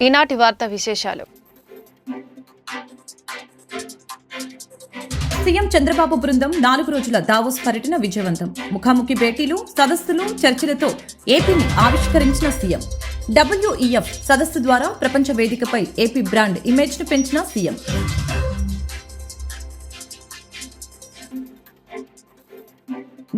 ఈనాటి వార్తా విశేషాలు. సీఎం చంద్రబాబు బృందం 4 రోజుల దావోస్ పర్యటన విజయవంతం. ముఖాముఖి భేటీలు, సదస్సులు, చర్చలతో ఏపీని ఆవిష్కరించిన సీఎం. WEF సదస్సు ద్వారా ప్రపంచ వేదికపై ఏపీ బ్రాండ్ ఇమేజ్ ను పెంచిన సీఎం.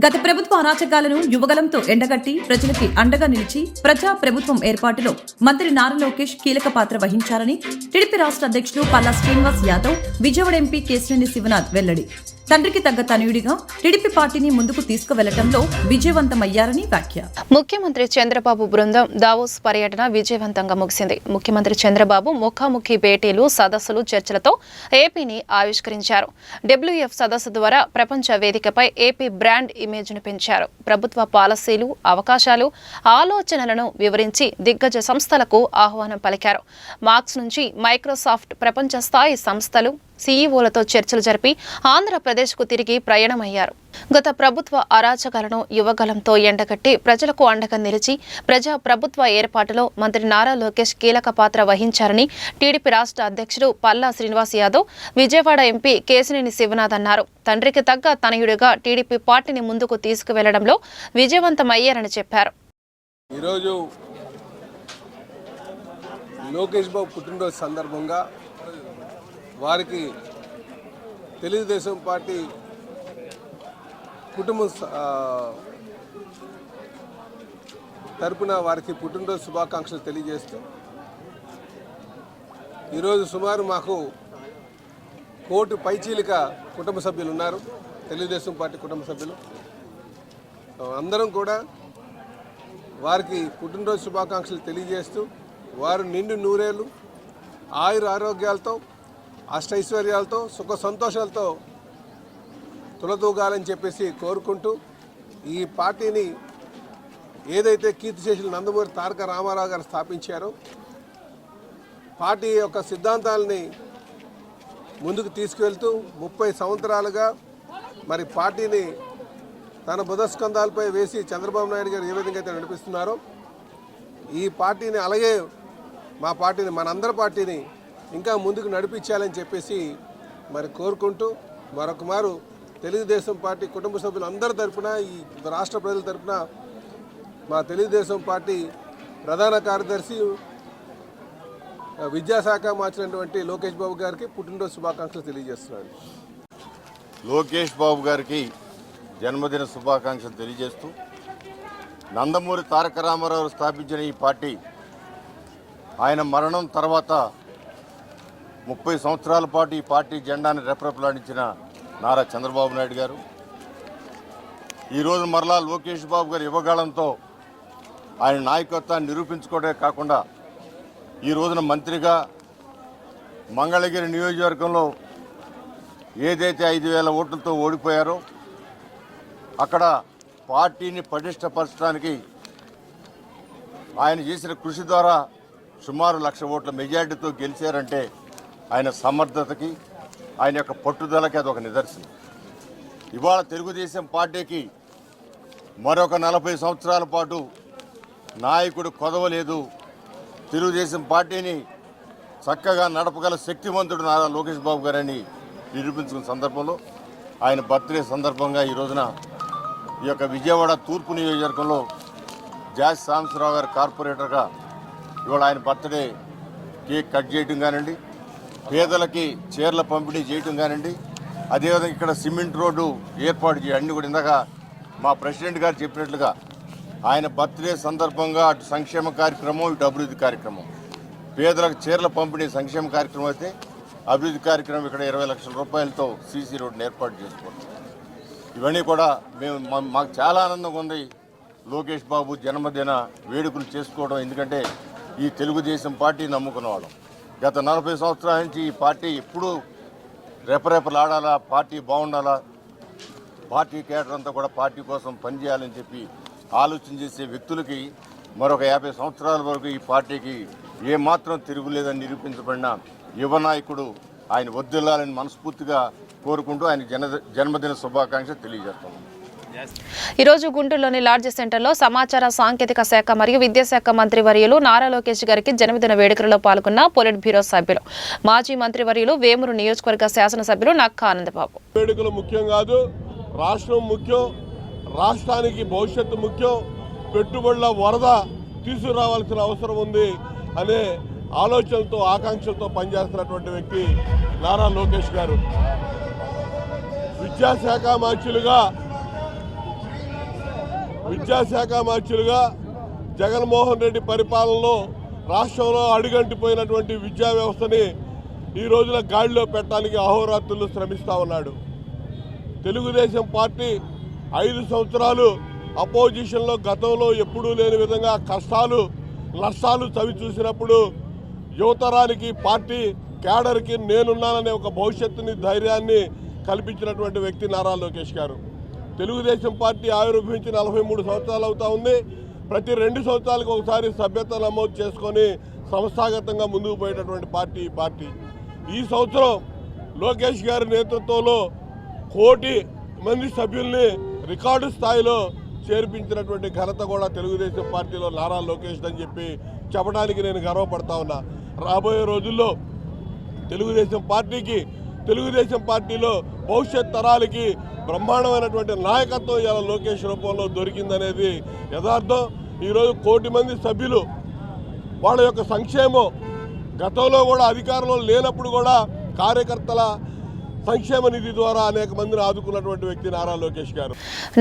గత ప్రభుత్వ అరాచకాలను యువగలంతో ఎండగట్టి ప్రజలకి అండగా నిలిచి ప్రజా ప్రభుత్వం ఏర్పాటులో మంత్రి నారా లోకేష్ కీలక పాత్ర వహించారని టీడీపీ రాష్ట్ర అధ్యక్షుడు పల్లా శ్రీనివాస్ యాదవ్, విజయవాడ ఎంపీ కేశినేని శివనాథ్ వెల్లడి. తండ్రికి తగ్గ తనయుడిగా టీడీపీ పార్టీని ముందుకు తీసుకువెళ్లడంలో విజయవంతమయ్యారని వ్యాఖ్య. ముఖ్యమంత్రి చంద్రబాబు బృందం దావోస్ పర్యటన విజయవంతంగా ముగిసింది. ముఖ్యమంత్రి చంద్రబాబు ముఖాముఖి భేటీలు, సదస్సులు, చర్చలతో ఏపీని ఆవిష్కరించారు. WEF సదస్సు ద్వారా ప్రపంచ వేదికపై ఏపీ బ్రాండ్ ఇమేజ్ ను పెంచారు. ప్రభుత్వ పాలసీలు, అవకాశాలు, ఆలోచనలను వివరించి దిగ్గజ సంస్థలకు ఆహ్వానం పలికారు. మార్క్స్ నుంచి మైక్రోసాఫ్ట్ ప్రపంచ స్థాయి సంస్థలు సీఈఓలతో చర్చలు జరిపి ఆంధ్రప్రదేశ్కు తిరిగి ప్రయాణమయ్యారు. గత ప్రభుత్వ అరాచకాలను యువగలంతో ఎండగట్టి ప్రజలకు అండగా నిలిచి ప్రజా ప్రభుత్వ ఏర్పాటులో మంత్రి నారా లోకేష్ కీలక పాత్ర వహించారని టీడీపీ రాష్ట్ర అధ్యక్షుడు పల్లా శ్రీనివాస్ యాదవ్, విజయవాడ ఎంపీ కేశినేని శివనాథ్ అన్నారు. తండ్రికి తగ్గ తనయుడిగా టీడీపీ పార్టీని ముందుకు తీసుకువెళ్లడంలో విజయవంతమయ్యారని చెప్పారు. ఈరోజు లోకేష్ బాబు పుట్టినరోజు సందర్భంగా వారికి తెలుగుదేశం పార్టీ కుటుంబం తరపున వారికి పుట్టినరోజు శుభాకాంక్షలు తెలియజేస్తూ, ఈరోజు సుమారు మాకు 1 కోటి పైచీలిక కుటుంబ సభ్యులు ఉన్నారు. తెలుగుదేశం పార్టీ కుటుంబ సభ్యులు అందరం కూడా వారికి పుట్టినరోజు శుభాకాంక్షలు తెలియజేస్తూ, వారు నిండు నూరేళ్ళు ఆయుర ఆరోగ్యాలతో, అష్టైశ్వర్యాలతో, సుఖ సంతోషాలతో తులతూగాలని చెప్పేసి కోరుకుంటూ, ఈ పార్టీని ఏదైతే కీర్తిశేషులు నందమూరి తారక రామారావు గారు స్థాపించారో, పార్టీ యొక్క సిద్ధాంతాలని ముందుకు తీసుకువెళ్తూ 30 సంవత్సరాలుగా మరి పార్టీని తన బుధస్కంధాలపై వేసి చంద్రబాబు నాయుడు గారు ఏ విధంగా అయితే నడిపిస్తున్నారో, ఈ పార్టీని అలాగే మా పార్టీని, మనందరి పార్టీని ఇంకా ముందుకు నడిపించాలని చెప్పేసి మరి కోరుకుంటూ, మరొక మారు తెలుగుదేశం పార్టీ కుటుంబ సభ్యులందరి తరఫున, ఈ రాష్ట్ర ప్రజల తరఫున మా తెలుగుదేశం పార్టీ ప్రధాన కార్యదర్శి విద్యాశాఖ మార్చినటువంటి లోకేష్ బాబు గారికి పుట్టినరోజు శుభాకాంక్షలు తెలియజేస్తున్నాడు. లోకేష్ బాబు గారికి జన్మదిన శుభాకాంక్షలు తెలియజేస్తూ, నందమూరి తారక రామారావు స్థాపించిన ఈ పార్టీ ఆయన మరణం తర్వాత 30 సంవత్సరాల పాటు ఈ పార్టీ జెండాను రెపరెపలాడించిన నారా చంద్రబాబు నాయుడు గారు ఈరోజు మరలా లోకేష్ బాబు గారు యువగాళంతో ఆయన నాయకత్వాన్ని నిరూపించుకోవడమే కాకుండా, ఈ రోజున మంత్రిగా మంగళగిరి నియోజకవర్గంలో ఏదైతే 5,000 ఓట్లతో ఓడిపోయారో అక్కడ పార్టీని పటిష్టపరచడానికి ఆయన చేసిన కృషి ద్వారా సుమారు 1,00,000 ఓట్ల మెజార్టీతో గెలిచారంటే ఆయన సమర్థతకి, ఆయన యొక్క పట్టుదలకి అదొక నిదర్శనం. ఇవాళ తెలుగుదేశం పార్టీకి మరొక 40 సంవత్సరాల పాటు నాయకుడు కొదవలేదు. తెలుగుదేశం పార్టీని చక్కగా నడపగల శక్తివంతుడు నారా లోకేష్ బాబు గారని నిరూపించుకున్న సందర్భంలో, ఆయన బర్త్డే సందర్భంగా ఈ రోజున ఈ యొక్క విజయవాడ తూర్పు నియోజకవర్గంలో జాస్ సాంబశివరావు గారు కార్పొరేటర్గా ఇవాళ ఆయన బర్త్డే కేక్ కట్ చేయడం కానివ్వండి, పేదలకి చీరల పంపిణీ చేయటం కానివ్వండి, అదేవిధంగా ఇక్కడ సిమెంట్ రోడ్డు ఏర్పాటు చేయడం, అన్నీ కూడా ఇందాక మా ప్రెసిడెంట్ గారు చెప్పినట్లుగా ఆయన బర్త్డే సందర్భంగా అటు సంక్షేమ కార్యక్రమం, ఇటు అభివృద్ధి కార్యక్రమం. పేదలకు చీరల పంపిణీ సంక్షేమ కార్యక్రమం అయితే, అభివృద్ధి కార్యక్రమం ఇక్కడ 20 లక్షల రూపాయలతో సీసీ రోడ్డును ఏర్పాటు చేసుకోవడం, ఇవన్నీ కూడా మాకు చాలా ఆనందంగా ఉంది. లోకేష్ బాబు జన్మదిన వేడుకలు చేసుకోవడం, ఎందుకంటే ఈ తెలుగుదేశం పార్టీ నమ్ముకున్నవాళ్ళం. గత 40 సంవత్సరాల నుంచి ఈ పార్టీ ఎప్పుడూ రెపరెపలాడాలా, పార్టీ బాగుండాలా, పార్టీ కేడర్ అంతా కూడా పార్టీ కోసం పనిచేయాలని చెప్పి ఆలోచన చేసే వ్యక్తులకి మరొక 50 సంవత్సరాల వరకు ఈ పార్టీకి ఏమాత్రం తిరుగులేదని నిరూపించబడిన యువ నాయకుడు ఆయన వర్ధిల్లాలని మనస్ఫూర్తిగా కోరుకుంటూ ఆయన జన్మదిన శుభాకాంక్షలు తెలియజేస్తున్నాం. ఈ రోజు గుంటూరులోని లార్జ్ సెంటర్లో సమాచార సాంకేతిక శాఖ మరియు విద్యాశాఖ మంత్రి వర్యులు నారా లోకేష్ గారికి జన్మదిన వేడుకలలో పాల్గొన్న పొలిట్ బ్యూరో సభ్యులు, మాజీ మంత్రి వర్యులు, వేమూరు నియోజకవర్గ శాసనసభ్యులు నక్కా ఆనందబాబు. వేడుకలు ముఖ్యం కాదు, రాష్ట్రం ముఖ్యం, రాష్ట్రానికి భవిష్యత్తు ముఖ్యం, పెట్టుబడుల వరద తీసుకురావాల్సిన అవసరం ఉంది అనే ఆలోచనతో ఆకాంక్షలతో పనిచేస్తున్నటువంటి వ్యక్తి నారా లోకేష్ గారు. విద్యాశాఖ మార్చులుగా జగన్మోహన్ రెడ్డి పరిపాలనలో రాష్ట్రంలో అడుగంటిపోయినటువంటి విద్యా వ్యవస్థని ఈ రోజున గాడిలో పెట్టడానికి అహోరాత్రులు శ్రమిస్తూ ఉన్నాడు. తెలుగుదేశం పార్టీ 5 సంవత్సరాలు అపోజిషన్లో గతంలో ఎప్పుడూ లేని విధంగా కష్టాలు నష్టాలు చవి చూసినప్పుడు యువతరానికి పార్టీ క్యాడర్కి నేనున్నాననే ఒక భవిష్యత్తుని ధైర్యాన్ని కల్పించినటువంటి వ్యక్తి నారా లోకేష్ గారు. తెలుగుదేశం పార్టీ ఆవిర్భవించి 43 సంవత్సరాలు అవుతా ఉంది. ప్రతి 2 సంవత్సరాలకు ఒకసారి సభ్యత నమోదు చేసుకొని సంస్థాగతంగా ముందుకు పోయేటటువంటి పార్టీ ఈ సంవత్సరం లోకేష్ గారి నేతృత్వంలో 1 కోటి మంది సభ్యుల్ని రికార్డు స్థాయిలో చేర్పించినటువంటి ఘనత కూడా తెలుగుదేశం పార్టీలో నారా లోకేష్ అని చెప్పి చెప్పడానికి నేను గర్వపడతా ఉన్నా. రాబోయే రోజుల్లో తెలుగుదేశం పార్టీలో భవిష్యత్ తరాలకి బ్రహ్మాండమైనటువంటి నాయకత్వం ఇలా లోకేష్ రూపంలో దొరికిందనేది యథార్థం. ఈరోజు 1 కోటి మంది సభ్యులు వాళ్ళ యొక్క సంక్షేమం గతంలో కూడా అధికారంలో లేనప్పుడు కూడా కార్యకర్తల సంక్షేమ నిధి ద్వారా అనేక మందిని ఆదుకున్నటువంటి వ్యక్తి నారా లోకేష్ గారు.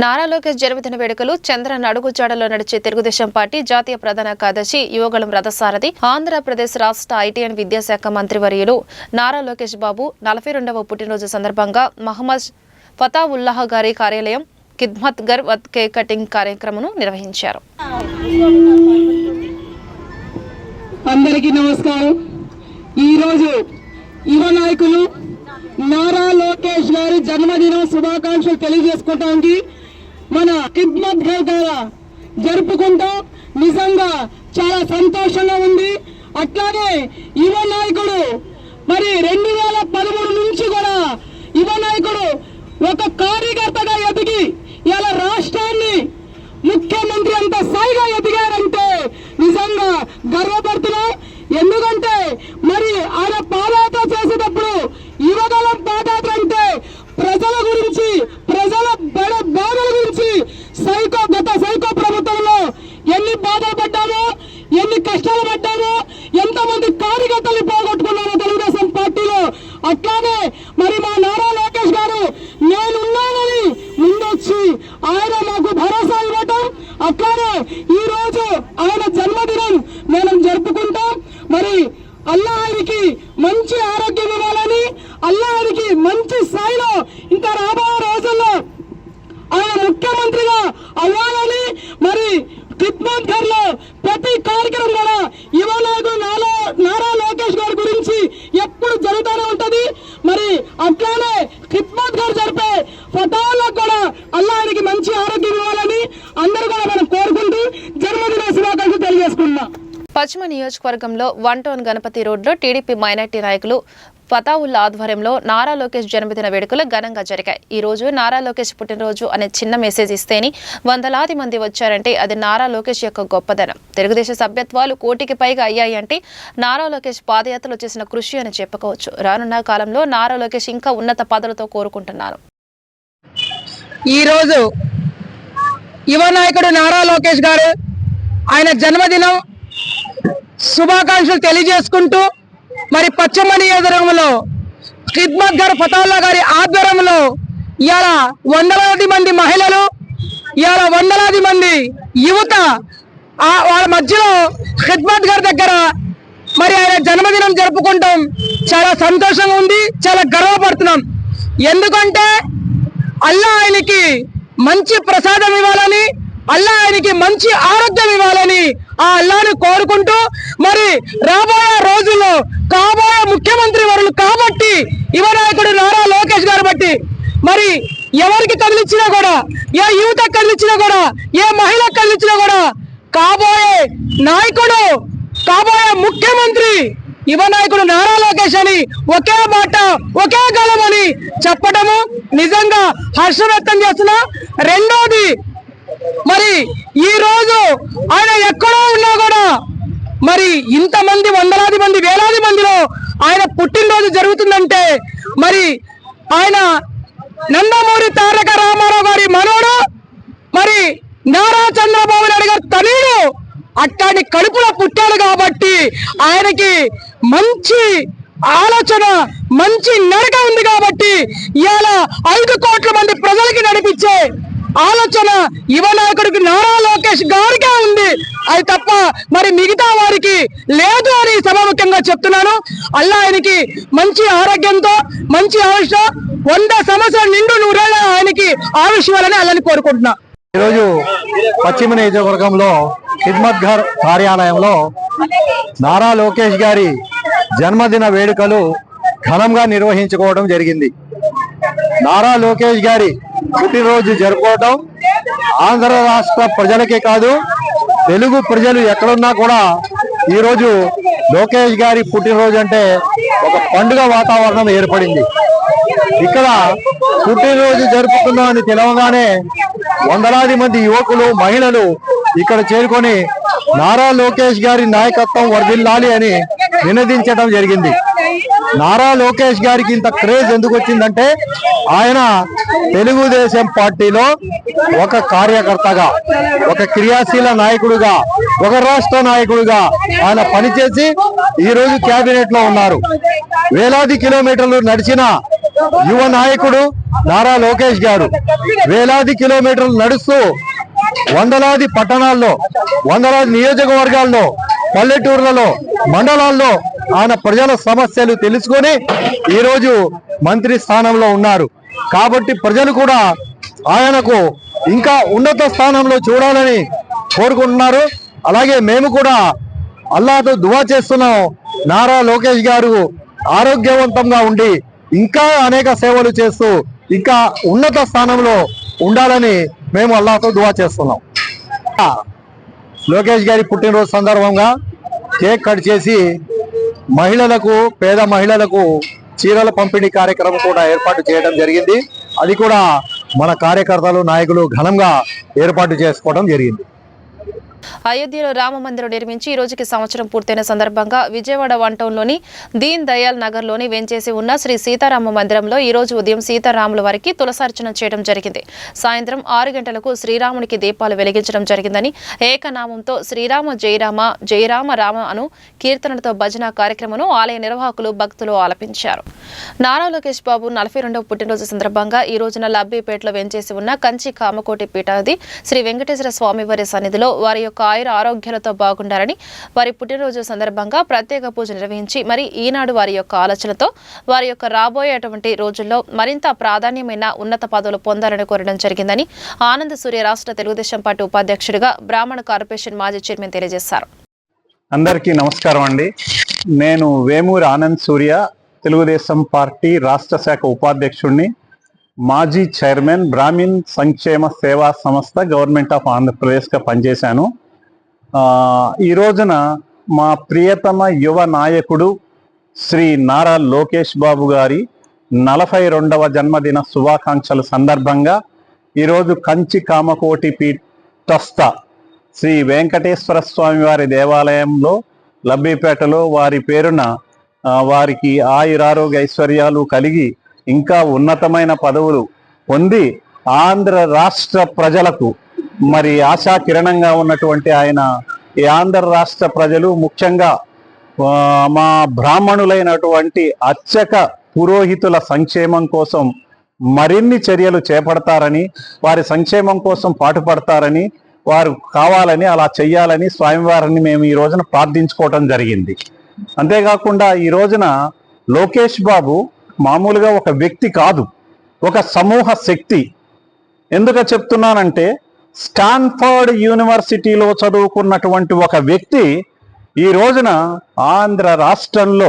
నారా లోకేష్ జన్మదిన వేడుకలు చంద్రన్ అడుగుజాడలో నడిచే తెలుగుదేశం పార్టీ జాతీయ ప్రధాన కార్యదర్శి యువగళం రథసారథి, ఆంధ్రప్రదేశ్ రాష్ట్ర ఐటీ అండ్ విద్యాశాఖ మంత్రి వర్యులు నారా లోకేష్ బాబు 42వ పుట్టినరోజు సందర్భంగా మహమ్మద్ ఫతావుల్లాహ్ గారి కార్యాలయం ఖిద్మత్ గర్ కేక్ కటింగ్ కార్యక్రమం నిర్వహించారు. అందరికీ నమస్కారం. ఈరోజు యువ నాయకులు నారా లోకేష్ గారి జన్మదిన శుభాకాంక్షలు తెలియజేసుకోవడానికి మన ఖిద్మత్ ఘర్ ద్వారా జరుపుకుంటాం. నిజంగా చాలా సంతోషంగా ఉంది. అట్లాగే యువ నాయకుడు మరి 2013 నుంచి కూడా యువ నాయకుడు ఒక కార్యకర్తగా ఎదిగి ఇలా రాష్ట్రాన్ని ముఖ్యమంత్రి అంత స్థాయిగా ఎదిగారంటే నిజంగా గర్వపడుతున్నాం. ఎందుకంటే మరి ఆయన పాదయాత్ర చేసేటప్పుడు యువగలం పాదయాత్ర అంటే ప్రజల గురించి, ప్రజల బాధల గురించి గత సైకో ప్రభుత్వంలో ఎన్ని బాధలు పడ్డామో, ఎన్ని కష్టాలు పడ్డామో, ఎంతమంది కార్యకర్తలు పోగొట్టుకున్నామో తెలుగుదేశం పార్టీలో. అట్లానే మరి మా నారా లోకేష్ గారు నేనున్నానని ముందొచ్చి ఆయన మాకు భరోసా ఇవ్వటం, అట్లానే ఈ రోజు ఆయన జన్మదినం మనం జరుపుకుంటాం. మరి అల్లా ఆయనకి మంచి ఆరోగ్యం ఇవ్వాలని, అల్లా ఆయనకి మంచి స్థాయిలో ఇంకా రాబోయే రోజుల్లో ఆయన ముఖ్యమంత్రిగా అవ్వాలని, మరి ఖిద్మత్ ఘర్ లో ప్రతి కార్యక్రమం కూడా యువ నాయకుడు నారా లోకేష్ గారి గురించి ఎప్పుడు జరుగుతూనే ఉంటది. మరి అట్లానే ఖిద్మత్ ఘర్ జరిపే ఫతావులకు కూడా అల్లా ఆయనకి మంచి ఆరోగ్యం ఇవ్వాలని అందరూ కూడా మనం కోరుకుంటూ జన్మదిన శుభాకాంక్షలు తెలియజేసుకుంటున్నాం. పశ్చిమ నియోజకవర్గంలో 1 టౌన్ గణపతి రోడ్లో టీడీపీ మైనార్టీ నాయకులు ఫతావుల్లా ఆధ్వర్యంలో నారా లోకేష్ జన్మదిన వేడుకలు ఘనంగా జరిగాయి. ఈ రోజు నారా లోకేష్ పుట్టినరోజు అనే చిన్న మెసేజ్ ఇస్తేని వందలాది మంది వచ్చారంటే అది నారా లోకేష్ యొక్క గొప్పదనం. తెలుగుదేశం సభ్యత్వాలు 1 కోటికి పైగా అయ్యాయి అంటే నారా లోకేష్ పాదయాత్రలో చేసిన కృషి అని చెప్పుకోవచ్చు. రానున్న కాలంలో నారా లోకేష్ ఇంకా ఉన్నత పదవులతో కోరుకుంటున్నారు. ఈరోజు యువ నాయకుడు నారా లోకేష్ గారు ఆయన జన్మదినం శుభాకాంక్షలు తెలియజేసుకుంటూ మరి పశ్చిమ నియోజకవర్గంలో ఖిద్మత్ ఘర్ ఫతావుల్లా గారి ఆధ్వర్యంలో ఇవాళ వందలాది మంది మహిళలు, ఇవాళ వందలాది మంది యువత వాళ్ళ మధ్యలో ఖిద్మత్ ఘర్ దగ్గర మరి ఆయన జన్మదినం జరుపుకుంటాం. చాలా సంతోషంగా ఉంది, చాలా గర్వపడుతున్నాం. ఎందుకంటే అల్లా ఆయనకి మంచి ప్రసాదం ఇవ్వాలని, అల్లా ఆయనకి మంచి ఆరోగ్యం ఇవ్వాలని ఆ అల్లాను కోరుకుంటూ మరి రాబోయే రోజుల్లో కాబోయే ముఖ్యమంత్రి వరులు కాబట్టి యువ నాయకుడు నారా లోకేష్ గారు బట్టి మరి ఎవరికి కదిలిచ్చినా కూడా, ఏ యువత కదిలిచ్చినా కూడా, ఏ మహిళ కదిలిచ్చినా కూడా కాబోయే నాయకుడు, కాబోయే ముఖ్యమంత్రి యువ నాయకుడు నారా లోకేష్ అని ఒకే మాట ఒకే కాలం అని చెప్పడము నిజంగా హర్షం వ్యక్తం చేస్తున్నా. రెండోది, మరి ఈ రోజు ఆయన ఎక్కడో ఉన్నా కూడా మరి ఇంతమంది వందలాది మంది వేలాది మందిలో ఆయన పుట్టినరోజు జరుగుతుందంటే మరి ఆయన నందమూరి తారక రామారావు గారి మనోడు, మరి నారా చంద్రబాబు నాయుడు గారి తనయుడు అట్లాంటి కడుపులో పుట్టాడు కాబట్టి ఆయనకి మంచి ఆలోచన, మంచి నడక ఉంది కాబట్టి ఇవాళ 5 కోట్ల మంది ప్రజలకి నడిపించే ఆలోచన యువ నాయకుడికి నారా లోకేష్ గారికే ఉంది. అది తప్ప మరి మిగతా వారికి లేదు అని సభాముఖ్యంగా చెప్తున్నాను. అల్లా ఆయనకి మంచి ఆరోగ్యంతో, మంచి ఆయుష్, 100 సంవత్సరాలు నిండు 100 ఆయనకి ఆయుష్ ఇవ్వాలని అల్లని కోరుకుంటున్నా. ఈరోజు పశ్చిమ నియోజకవర్గంలో ఖిద్మత్ ఘర్ కార్యాలయంలో నారా లోకేష్ గారి జన్మదిన వేడుకలు ఘనంగా నిర్వహించుకోవడం జరిగింది. నారా లోకేష్ గారి పుట్టినరోజు జరుపుకోవడం ఆంధ్ర రాష్ట్ర ప్రజలకే కాదు, తెలుగు ప్రజలు ఎక్కడున్నా కూడా ఈరోజు లోకేష్ గారి పుట్టినరోజు అంటే ఒక పండుగ వాతావరణం ఏర్పడింది. ఇక్కడ పుట్టినరోజు జరుపుకుందామని తెలవగానే వందలాది మంది యువకులు, మహిళలు ఇక్కడ చేరుకొని నారా లోకేష్ గారి నాయకత్వం వర్ధిల్లాలి అని నినదించడం జరిగింది. నారా లోకేష్ గారికి ఇంత క్రేజ్ ఎందుకు వచ్చిందంటే ఆయన తెలుగుదేశం పార్టీలో ఒక కార్యకర్తగా, ఒక క్రియాశీల నాయకుడుగా, ఒక రాష్ట్ర నాయకుడిగా ఆయన పనిచేసి ఈ రోజు కేబినెట్ లో ఉన్నారు. వేలాది కిలోమీటర్లు నడిచిన యువ నాయకుడు నారా లోకేష్ గారు వేలాది కిలోమీటర్లు నడుస్తూ వందలాది పట్టణాల్లో, వందలాది నియోజకవర్గాల్లో, పల్లెటూర్లలో, మండలాల్లో ఆయన ప్రజల సమస్యలు తెలుసుకొని ఈరోజు మంత్రి స్థానంలో ఉన్నారు. కాబట్టి ప్రజలు కూడా ఆయనకు ఇంకా ఉన్నత స్థానంలో చూడాలని కోరుకుంటున్నారు. అలాగే మేము కూడా అల్లాహ్తో దువా చేస్తున్నాం, నారా లోకేష్ గారు ఆరోగ్యవంతంగా ఉండి ఇంకా అనేక సేవలు చేస్తూ ఇంకా ఉన్నత స్థానంలో ఉండాలని మేము అల్లాహ్తో దువా చేస్తున్నాం. లోకేష్ గారి పుట్టినరోజు సందర్భంగా కేక్ కట్ చేసి మహిళలకు, పేద మహిళలకు చీరల పంపిణీ కార్యక్రమం కూడా ఏర్పాటు చేయడం జరిగింది. అది కూడా మన కార్యకర్తలు, నాయకులు ఘనంగా ఏర్పాటు చేసుకోవడం జరిగింది. అయోధ్యలో రామ మందిరం నిర్మించి ఈ రోజుకి సంవత్సరం పూర్తయిన సందర్భంగా విజయవాడ 1 టౌన్లోని దీన్ దయాల్ నగర్లోని వెంచేసి ఉన్న శ్రీ సీతారామ మందిరంలో ఈ రోజు ఉదయం సీతారాముల వారికి తులసార్చన చేయడం జరిగింది. సాయంత్రం 6 గంటలకు శ్రీరామునికి దీపాలు వెలిగించడం జరిగిందని, ఏకనామంతో శ్రీరామ జయరామ జయరామ రామ అను కీర్తనలతో భజన కార్యక్రమం ఆలయ నిర్వాహకులు, భక్తులు ఆలపించారు. నారా లోకేష్ బాబు 42వ పుట్టినరోజు సందర్భంగా ఈ రోజున లబ్బిపేటలో వెంచేసి ఉన్న కంచి కామకోటి పీఠాధి శ్రీ వెంకటేశ్వర స్వామి వారి సన్నిధిలో వారి యొక్క ఆయుర ఆరోగ్యాలతో బాగుండాలని, వారి పుట్టినరోజు సందర్భంగా ప్రత్యేక పూజ నిర్వహించి మరి ఈనాడు వారి యొక్క ఆలోచనతో వారి యొక్క రాబోయేటువంటి రోజుల్లో మరింత ప్రాధాన్యమైన ఉన్నత పదవులు పొందాలని కోరడం జరిగిందని ఆనంద్ సూర్య రాష్ట్ర తెలుగుదేశం పార్టీ ఉపాధ్యక్షుడిగా బ్రాహ్మణ కార్పొరేషన్ మాజీ చైర్మన్ తెలియజేశారు. అందరికీ నమస్కారం అండి. నేను వేమూరి ఆనంద్ సూర్య, తెలుగుదేశం పార్టీ రాష్ట్ర శాఖ ఉపాధ్యక్షుడిని, మాజీ చైర్మన్, బ్రాహ్మణ్ సంక్షేమ సేవా సంస్థ, గవర్నమెంట్ ఆఫ్ ఆంధ్రప్రదేశ్గా పనిచేశాను. ఈ రోజున మా ప్రియతమ యువ నాయకుడు శ్రీ నారా లోకేష్ బాబు గారి 42వ జన్మదిన శుభాకాంక్షల సందర్భంగా ఈరోజు కంచి కామకోటి పీఠస్థ శ్రీ వెంకటేశ్వర స్వామి వారి దేవాలయంలో లబ్బిపేటలో వారి పేరున వారికి ఆయురారోగ్య ఐశ్వర్యాలు కలిగి ఇంకా ఉన్నతమైన పదవులు పొంది ఆంధ్ర రాష్ట్ర ప్రజలకు మరి ఆశా కిరణంగా ఉన్నటువంటి ఆయన ఈ ఆంధ్ర రాష్ట్ర ప్రజలు, ముఖ్యంగా మా బ్రాహ్మణులైనటువంటి అర్చక పురోహితుల సంక్షేమం కోసం మరిన్ని చర్యలు చేపడతారని, వారి సంక్షేమం కోసం పాటుపడతారని, వారు కావాలని అలా చెయ్యాలని స్వామివారిని మేము ఈ రోజున ప్రార్థించుకోవటం జరిగింది. అంతేకాకుండా ఈ రోజున లోకేష్ బాబు మామూలుగా ఒక వ్యక్తి కాదు, ఒక సమూహ శక్తి. ఎందుకు చెప్తున్నానంటే స్టాన్ఫర్డ్ యూనివర్సిటీలో చదువుకున్నటువంటి ఒక వ్యక్తి ఈ రోజున ఆంధ్ర రాష్ట్రంలో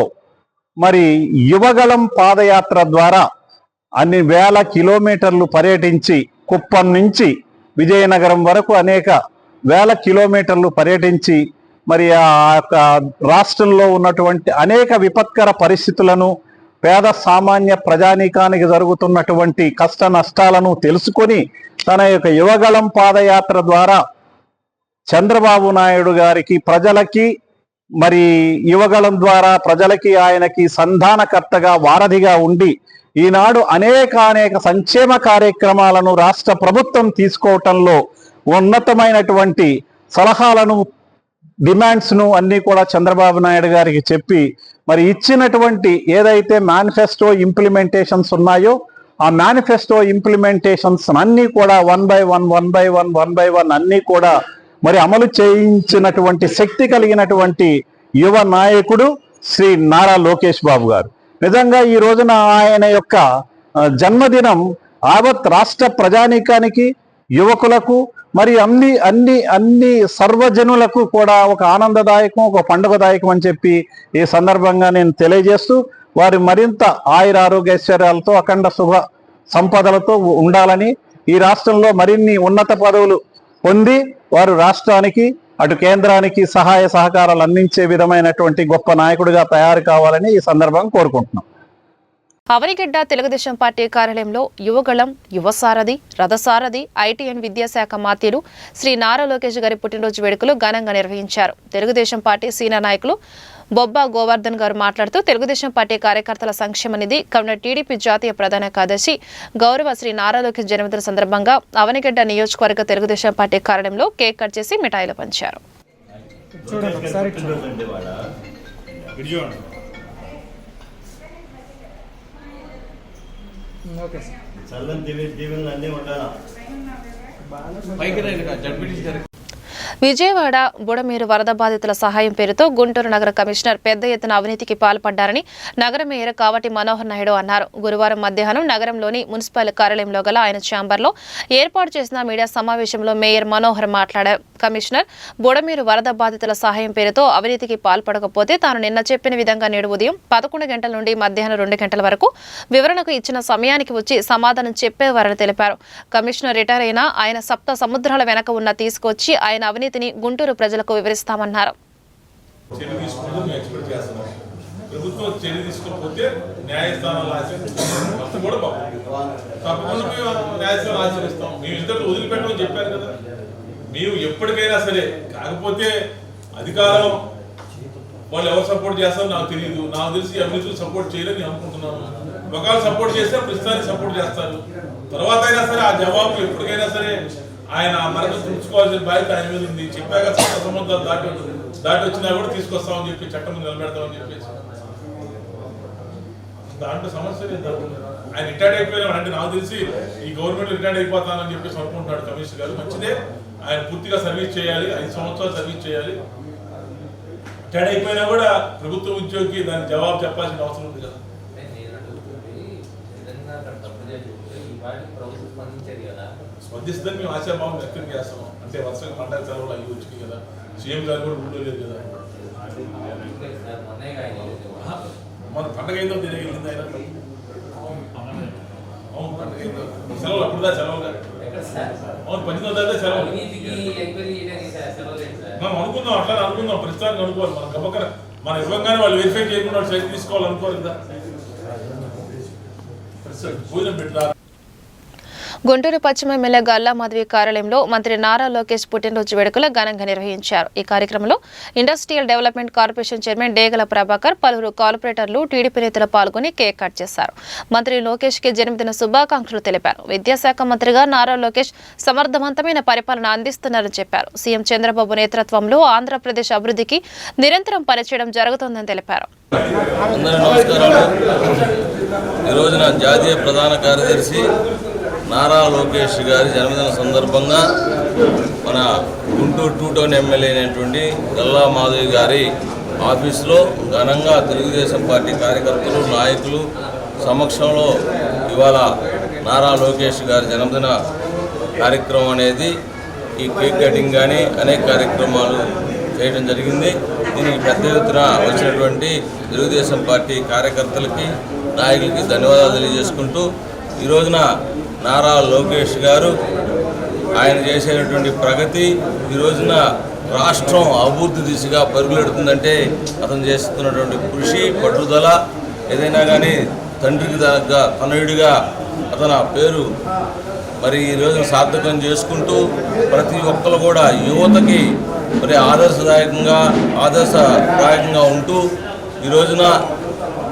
మరి యువగళం పాదయాత్ర ద్వారా అన్ని వేల కిలోమీటర్లు పర్యటించి కుప్పం నుంచి విజయనగరం వరకు అనేక వేల కిలోమీటర్లు పర్యటించి మరి ఆ యొక్క రాష్ట్రంలో ఉన్నటువంటి అనేక విపత్కర పరిస్థితులను, పేద సామాన్య ప్రజానీకానికి జరుగుతున్నటువంటి కష్ట నష్టాలను తెలుసుకొని తన యొక్క యువగళం పాదయాత్ర ద్వారా చంద్రబాబు నాయుడు గారికి, ప్రజలకి, మరి యువగళం ద్వారా ప్రజలకి, ఆయనకి సంధానకర్తగా, వారధిగా ఉండి ఈనాడు అనేక సంక్షేమ కార్యక్రమాలను రాష్ట్ర ప్రభుత్వం తీసుకోవటంలో ఉన్నతమైనటువంటి సలహాలను, డిమాండ్స్ను అన్నీ కూడా చంద్రబాబు నాయుడు గారికి చెప్పి మరి ఇచ్చినటువంటి ఏదైతే మేనిఫెస్టో ఇంప్లిమెంటేషన్స్ ఉన్నాయో ఆ మేనిఫెస్టో ఇంప్లిమెంటేషన్స్ అన్నీ కూడా వన్ బై వన్ అన్నీ కూడా మరి అమలు చేయించినటువంటి శక్తి కలిగినటువంటి యువ నాయకుడు శ్రీ నారా లోకేష్ బాబు గారు. నిజంగా ఈ రోజున ఆయన యొక్క జన్మదినం యావత్ రాష్ట్ర ప్రజానీకానికి, యువకులకు, మరి అన్ని సర్వజనులకు కూడా ఒక ఆనందదాయకం, ఒక పండుగదాయకం అని చెప్పి ఈ సందర్భంగా నేను తెలియజేస్తూ వారి మరింత ఆయురారోగ్యైశ్వర్యాలతో, అఖండ శుభ సంపదలతో ఉండాలని, ఈ రాష్ట్రంలో మరిన్ని ఉన్నత పదవులు పొంది వారు రాష్ట్రానికి, అటు కేంద్రానికి సహాయ సహకారాలు అందించే విధమైనటువంటి గొప్ప నాయకుడిగా తయారు కావాలని ఈ సందర్భంగా కోరుకుంటున్నాం. అవనిగడ్డ తెలుగుదేశం పార్టీ కార్యాలయంలో యువగళం, యువసారథి, రథసారథి, ఐటీఎన్ విద్యాశాఖ మాత్యులు శ్రీ నారా లోకేష్ గారి పుట్టినరోజు వేడుకలు ఘనంగా నిర్వహించారు. తెలుగుదేశం పార్టీ సీనియర్ నాయకులు బొబ్బా గోవర్ధన్ గారు మాట్లాడుతూ తెలుగుదేశం పార్టీ కార్యకర్తల సంక్షేమ నిధి కమిటీ టీడీపీ జాతీయ ప్రధాన కార్యదర్శి గౌరవ శ్రీ నారా లోకేష్ జన్మదిన సందర్భంగా అవనిగడ్డ నియోజకవర్గ తెలుగుదేశం పార్టీ కార్యాలయంలో కేక్ కట్ చేసి మిఠాయిలు పంచారు. విజయవాడ బుడమేరు వరద బాధితుల సహాయం పేరుతో గుంటూరు నగర కమిషనర్ పెద్ద ఎత్తున అవినీతికి పాల్పడ్డారని నగర మేయర్ కావటి మనోహర్ నాయుడు అన్నారు. గురువారం మధ్యాహ్నం నగరంలోని మున్సిపల్ కార్యాలయంలో గల ఆయన ఛాంబర్లో ఏర్పాటు చేసిన మీడియా సమావేశంలో మేయర్ మనోహర్ మాట్లాడారు. కమిషనర్ బుడమేరు వరద బాధితుల సహాయం పేరుతో అవినీతికి పాల్పడకపోతే తాను నిన్న చెప్పిన విధంగా నేడు ఉదయం 11 గంటల నుండి మధ్యాహ్నం 2 గంటల వరకు వివరణకు ఇచ్చిన సమయానికి వచ్చి సమాధానం చెప్పేవారని తెలిపారు. కమిషనర్ రిటైర్ అయినా ఆయన సప్త సముద్రాల వెనక ఉన్న తీసుకొచ్చి ఆయన అవినీతిని గుంటూరు ప్రజలకు వివరిస్తామన్నారు. ప్రభుత్వం చర్య తీసుకోకపోతే న్యాయస్థానాలు ఆచరిస్తాం. మేము ఇద్దరు వదిలిపెట్టమని చెప్పారు కదా. మేము ఎప్పటికైనా సరే, కాకపోతే అధికారం వాళ్ళు ఎవరు సపోర్ట్ చేస్తారో నాకు తెలియదు. నాకు తెలిసి అవినీతికి సపోర్ట్ చేయాలని నేను అనుకుంటున్నాను. ఒకవేళ సపోర్ట్ చేస్తే ప్రస్తుతానికి సపోర్ట్ చేస్తారు. తర్వాత అయినా సరే ఆ జవాబు ఎప్పటికైనా సరే ఆయన మనకు చూసుకోవాల్సిన బాధ్యత ఆయన మీద ఉంది. చెప్పాక చట్ట సంబంధాలు దాటి వచ్చినా కూడా తీసుకొస్తామని చెప్పి చట్టం నిలబెడతామని చెప్పేసి దాంట్లో సమస్య లేదు. ఆయన రిటైర్డ్ అయిపోయినా అంటే నాకు తెలిసి ఈ గవర్నమెంట్ రిటైర్డ్ అయిపోతానని చెప్పేసి అనుకుంటున్నాడు కమిషనర్ గారు. మంచిదే, ఆయన పూర్తిగా సర్వీస్ చేయాలి, 5 సంవత్సరాలు సర్వీస్ చేయాలి. రిటైర్డ్ అయిపోయినా కూడా ప్రభుత్వ ఉద్యోగికి దానికి జవాబు చెప్పాల్సిన అవసరం ఉంది కదా. స్పందిస్తుందని మేము ఆశాభావం వ్యక్తం చేస్తాం. అంటే వర్షం పంటల సెలవులు అయ్యి వచ్చినాయి కదా, సీఎం గారు కూడా ఊళ్ళో లేదు కదా. మన పండగ అయిందో తిరిగి వెళ్ళింది ఆయన. అవును, పండగ అయిందో సెలవులు అప్పుడుదా సెలవులు. అవును, 18వ తారీఖు సెలవు. మనం అనుకుందాం, అట్లా అనుకుందాం, ప్రస్తుతానికి అనుకోవాలి. మన గబక్కన మన ఇవ్వగానే వాళ్ళు వెరిఫై చేయకుండా సైట్ తీసుకోవాలనుకోవాలి కదా. భోజనం పెట్టారు. గుంటూరు పశ్చిమ ఎమ్మెల్యే గల్లా మాధవి కార్యాలయంలో మంత్రి నారా లోకేష్ పుట్టినరోజు వేడుకలు ఘనంగా నిర్వహించారు. ఈ కార్యక్రమంలో ఇండస్ట్రియల్ డెవలప్మెంట్ కార్పొరేషన్ చైర్మన్ డేగల ప్రభాకర్, పలువురు కార్పొరేటర్లు, టీడీపీ నేతలు పాల్గొని కేక్ కట్ చేశారు. మంత్రి లోకేష్ కి జన్మదిన శుభాకాంక్షలు తెలిపారు. విద్యాశాఖ మంత్రిగా నారా లోకేష్ సమర్థవంతమైన పరిపాలన అందిస్తున్నారని చెప్పారు. సీఎం చంద్రబాబు నేతృత్వంలో ఆంధ్రప్రదేశ్ అభివృద్ధికి నిరంతరం పనిచేయడం జరుగుతోందని తెలిపారు. ఈ రోజున జాతీయ ప్రధాన కార్యదర్శి నారా లోకేష్ గారి జన్మదిన సందర్భంగా మన గుంటూరు 2 టౌన్ ఎమ్మెల్యే అయినటువంటి గల్లా మాధవి గారి ఆఫీసులో ఘనంగా తెలుగుదేశం పార్టీ కార్యకర్తలు, నాయకులు సమక్షంలో ఇవాళ నారా లోకేష్ గారి జన్మదిన కార్యక్రమం అనేది ఈ కేక్ కటింగ్ కానీ అనేక కార్యక్రమాలు చేయడం జరిగింది. దీనికి పెద్ద ఎత్తున వచ్చినటువంటి తెలుగుదేశం పార్టీ కార్యకర్తలకి, నాయకులకి ధన్యవాదాలు తెలియజేసుకుంటూ ఈ రోజున నారా లోకేష్ గారు ఆయన చేసేటువంటి ప్రగతి, ఈ రోజున రాష్ట్రం అభివృద్ధి దిశగా పరుగులెడుతుందంటే అతను చేస్తున్నటువంటి కృషి, పట్టుదల ఏదైనా కానీ తండ్రికి దగ్గర తనయుడిగా అతని పేరు మరి ఈ రోజున సార్థకం చేసుకుంటూ ప్రతి ఒక్కరు కూడా యువతకి మరి ఆదర్శప్రాయకంగా ఉంటూ ఈ రోజున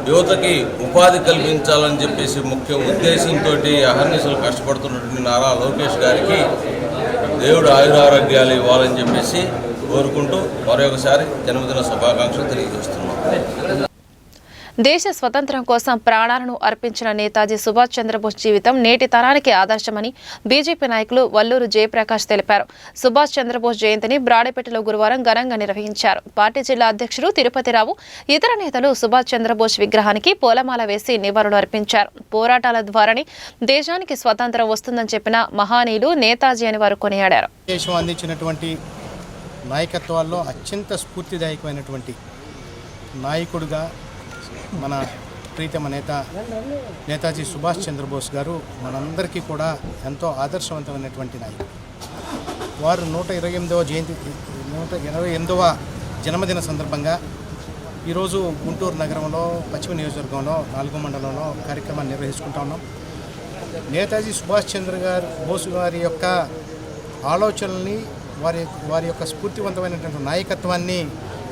యువతకి ఉపాధి కల్పించాలని చెప్పేసి ముఖ్య ఉద్దేశంతో అహర్నిశలు కష్టపడుతున్నటువంటి నారా లోకేష్ గారికి దేవుడు ఆయురారోగ్యాలు ఇవ్వాలని చెప్పేసి కోరుకుంటూ మరొకసారి జన్మదిన శుభాకాంక్షలు తెలియజేస్తున్నాం. దేశ స్వతంత్రం కోసం ప్రాణాలను అర్పించిన నేతాజీ సుభాష్ చంద్రబోస్ జీవితం నేటి తరానికి ఆదర్శమని బీజేపీ నాయకులు వల్లూరు జయప్రకాష్ తెలిపారు. సుభాష్ చంద్రబోస్ జయంతిని బ్రాడేపేటలో గురువారం ఘనంగా నిర్వహించారు. పార్టీ జిల్లా అధ్యక్షుడు తిరుపతిరావు, ఇతర నేతలు సుభాష్ చంద్రబోస్ విగ్రహానికి పూలమాల వేసి నివాళులు అర్పించారు. పోరాటాల ద్వారానే దేశానికి స్వతంత్రం వస్తుందని చెప్పిన మహానీయులు నేతాజీ అని వారు కొనియాడారు. దేశం అందించినటువంటి నాయకత్వాల్లో అత్యంత స్ఫూర్తిదాయకమైనటువంటి నాయకుడిగా మన ప్రీతమ నేతాజీ సుభాష్ చంద్రబోస్ గారు మనందరికీ కూడా ఎంతో ఆదర్శవంతమైనటువంటి నాయకుడు. వారు 128వ జన్మదిన సందర్భంగా ఈరోజు గుంటూరు నగరంలో పశ్చిమ నియోజకవర్గంలో 4వ మండలంలో కార్యక్రమాన్ని నిర్వహించుకుంటా ఉన్నాం. నేతాజీ సుభాష్ చంద్రబోస్ గారి యొక్క ఆలోచనల్ని వారి యొక్క స్ఫూర్తివంతమైనటువంటి నాయకత్వాన్ని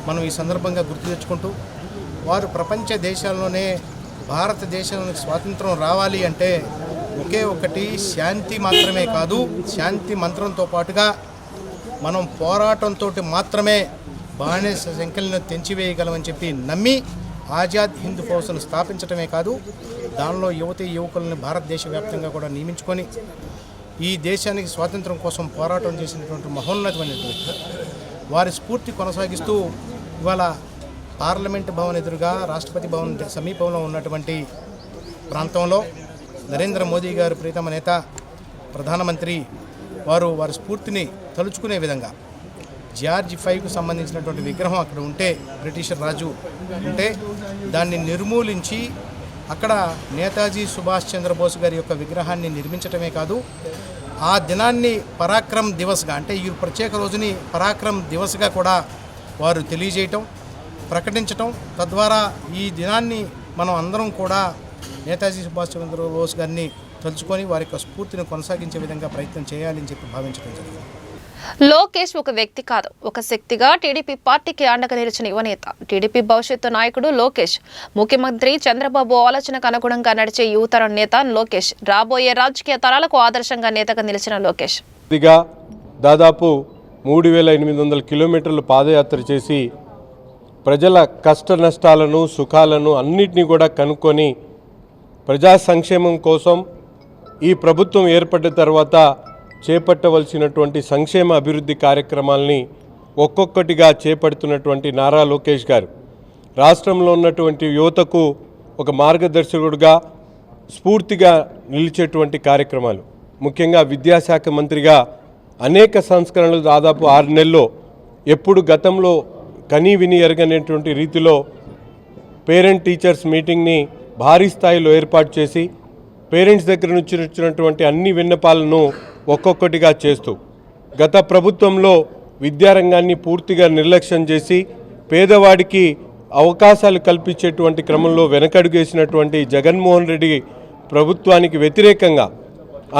మనం ఈ సందర్భంగా గుర్తు తెచ్చుకుంటూ, వారు ప్రపంచ దేశాల్లోనే భారతదేశానికి స్వాతంత్రం రావాలి అంటే ఒకే ఒకటి శాంతి మాత్రమే కాదు, శాంతి మంత్రంతో పాటుగా మనం పోరాటంతో మాత్రమే బానిస సంఖ్యలను తెంచివేయగలమని చెప్పి నమ్మి ఆజాద్ హింద్ ఫౌజ్ను స్థాపించడమే కాదు, దానిలో యువకులను భారతదేశ వ్యాప్తంగా కూడా నియమించుకొని ఈ దేశానికి స్వాతంత్రం కోసం పోరాటం చేసినటువంటి మహోన్నతమైనటువంటి వారి స్ఫూర్తి కొనసాగిస్తూ ఇవాళ పార్లమెంట్ భవన్ ఎదురుగా రాష్ట్రపతి భవన్ సమీపంలో ఉన్నటువంటి ప్రాంతంలో నరేంద్ర మోదీ గారు ప్రీతమ నేత ప్రధానమంత్రి వారి స్ఫూర్తిని తలుచుకునే విధంగా జార్జ్ 5కు సంబంధించినటువంటి విగ్రహం అక్కడ ఉంటే, బ్రిటిషర్ రాజు ఉంటే దాన్ని నిర్మూలించి అక్కడ నేతాజీ సుభాష్ చంద్రబోస్ గారి యొక్క విగ్రహాన్ని నిర్మించడమే కాదు, ఆ దినాన్ని పరాక్రమ్ దివస్గా అంటే ఈ ప్రత్యేక రోజుని పరాక్రమ్ దివస్గా కూడా వారు తెలియజేయటం, ప్రకటించటం, తద్వారా ఈ దినాన్ని మనం అందరం కూడా నేతాజీ సుభాష్ చంద్రబోస్ గారిని తలుచుకొని వారి యొక్క స్ఫూర్తిని కొనసాగించే విధంగా ప్రయత్నం చేయాలని చెప్పి భావించడం జరిగింది. లోకేష్ ఒక వ్యక్తి కాదు, ఒక శక్తిగా టీడీపీ పార్టీకి అండగా నిలిచిన యువనేత. టీడీపీ భవిష్యత్తు నాయకుడు లోకేష్. ముఖ్యమంత్రి చంద్రబాబు ఆలోచనకు అనుగుణంగా నడిచే యువతరం నేత లోకేష్. రాబోయే రాజకీయ తరాలకు ఆదర్శంగా నేతగా నిలిచిన లోకేష్. దాదాపు 3800 కిలోమీటర్లు పాదయాత్ర చేసి ప్రజల కష్ట నష్టాలను, సుఖాలను అన్నిటినీ కూడా కనుక్కొని ప్రజా సంక్షేమం కోసం ఈ ప్రభుత్వం ఏర్పడ్డ తర్వాత చేపట్టవలసినటువంటి సంక్షేమ అభివృద్ధి కార్యక్రమాలని ఒక్కొక్కటిగా చేపడుతున్నటువంటి నారా లోకేష్ గారు రాష్ట్రంలో ఉన్నటువంటి యువతకు ఒక మార్గదర్శకుడుగా స్ఫూర్తిగా నిలిచేటువంటి కార్యక్రమాలు, ముఖ్యంగా విద్యాశాఖ మంత్రిగా అనేక సంస్కరణలు దాదాపు 6 నెలల్లో ఎప్పుడు గతంలో కనీ విని ఎరగనేటువంటి రీతిలో పేరెంట్ టీచర్స్ మీటింగ్ని భారీ స్థాయిలో ఏర్పాటు చేసి పేరెంట్స్ దగ్గర నుంచి వచ్చినటువంటి అన్ని విన్నపాలను ఒక్కొక్కటిగా చేస్తూ గత ప్రభుత్వంలో విద్యారంగాన్ని పూర్తిగా నిర్లక్ష్యం చేసి పేదవాడికి అవకాశాలు కల్పించేటువంటి క్రమంలో వెనకడుగేసినటువంటి జగన్మోహన్ రెడ్డి ప్రభుత్వానికి వ్యతిరేకంగా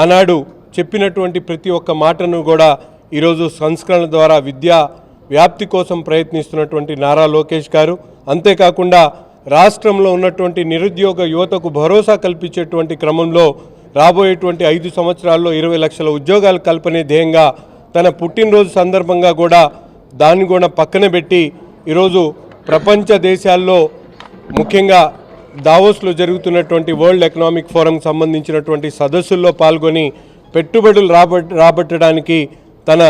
ఆనాడు చెప్పినటువంటి ప్రతి ఒక్క మాటను కూడా ఈరోజు సంస్కరణ ద్వారా విద్యా వ్యాప్తి కోసం ప్రయత్నిస్తున్నటువంటి నారా లోకేష్ గారు, అంతేకాకుండా రాష్ట్రంలో ఉన్నటువంటి నిరుద్యోగ యువతకు భరోసా కల్పించేటువంటి క్రమంలో రాబోయేటువంటి 5 సంవత్సరాల్లో 20 లక్షల ఉద్యోగాల కల్పనే ధ్యేయంగా తన పుట్టినరోజు సందర్భంగా కూడా దాన్ని కూడా పక్కన పెట్టి ఈరోజు ప్రపంచ దేశాల్లో ముఖ్యంగా దావోస్లో జరుగుతున్నటువంటి వరల్డ్ ఎకనామిక్ ఫోరం సంబంధించినటువంటి సదస్సుల్లో పాల్గొని పెట్టుబడులు రాబట్టడానికి తన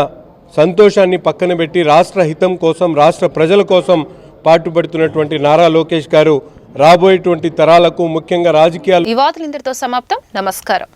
సంతోషాన్ని పక్కన పెట్టి రాష్ట్ర హితం కోసం, రాష్ట్ర ప్రజల కోసం పాటుపడుతున్నటువంటి నారా లోకేష్ గారు రాబోయేటువంటి తరాలకు ముఖ్యంగా రాజకీయాలు. ఈ వార్తలు ఇంతటితో సమాప్తం. నమస్కారం.